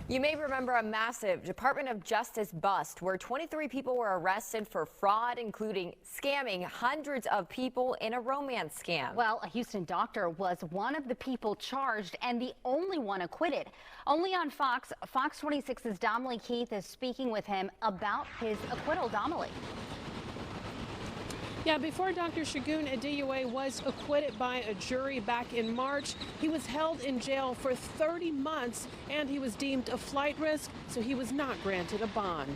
You may remember a massive Department of Justice bust where 23 people were arrested for fraud, including scamming hundreds of people in a romance scam. Well, a Houston doctor was one of the people charged and the only one acquitted. Only on Fox 26's Damali Keith is speaking with him about his acquittal. Damali. Yeah, before Dr. Segun Adeyeye was acquitted by a jury back in March, he was held in jail for 30 months and he was deemed a flight risk, so he was not granted a bond.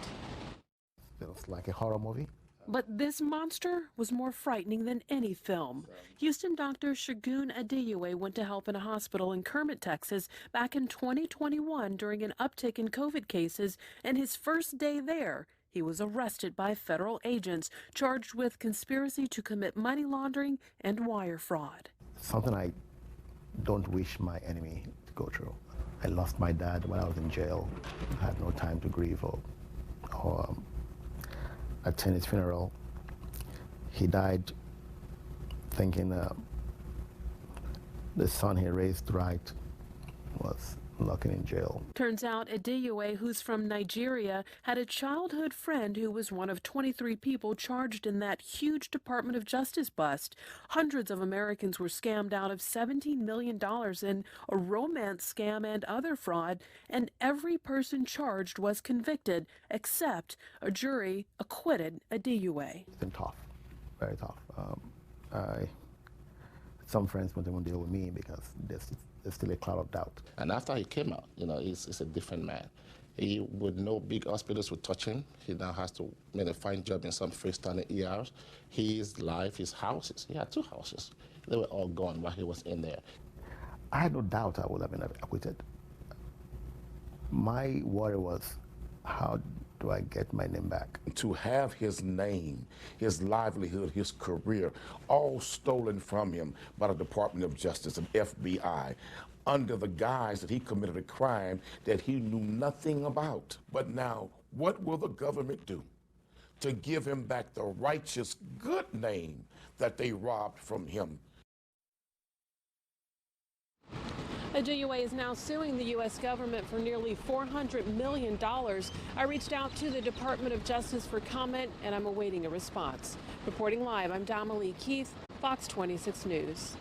Feels like a horror movie. But this monster was more frightening than any film. Houston Dr. Segun Adeyeye went to help in a hospital in Kermit, Texas back in 2021 during an uptick in COVID cases, and his first day there, he was arrested by federal agents charged with conspiracy to commit money laundering and wire fraud. Something I don't wish my enemy to go through. I lost my dad when I was in jail. I had no time to grieve or attend his funeral. He died thinking the son he raised right was locking in jail. Turns out Adeyeye, who's from Nigeria, had a childhood friend who was one of 23 people charged in that huge Department of Justice bust. Hundreds of Americans were scammed out of $17 million in a romance scam and other fraud, and every person charged was convicted, except a jury acquitted Adeyeye. It's been tough, very tough. Some friends won't even deal with me because there's still a cloud of doubt. And after he came out, he's a different man. He would know big hospitals would touch him. He now has to make a fine job in some freestanding ERs. His life, his houses, he had 2 houses. They were all gone while he was in there. I had no doubt I would have been acquitted. My worry was, how do I get my name back? To have his name, his livelihood, his career, all stolen from him by the Department of Justice and FBI under the guise that he committed a crime that he knew nothing about. But now, what will the government do to give him back the righteous, good name that they robbed from him? Adeyeye is now suing the U.S. government for nearly $400 million. I reached out to the Department of Justice for comment, and I'm awaiting a response. Reporting live, I'm Damali Keith, Fox 26 News.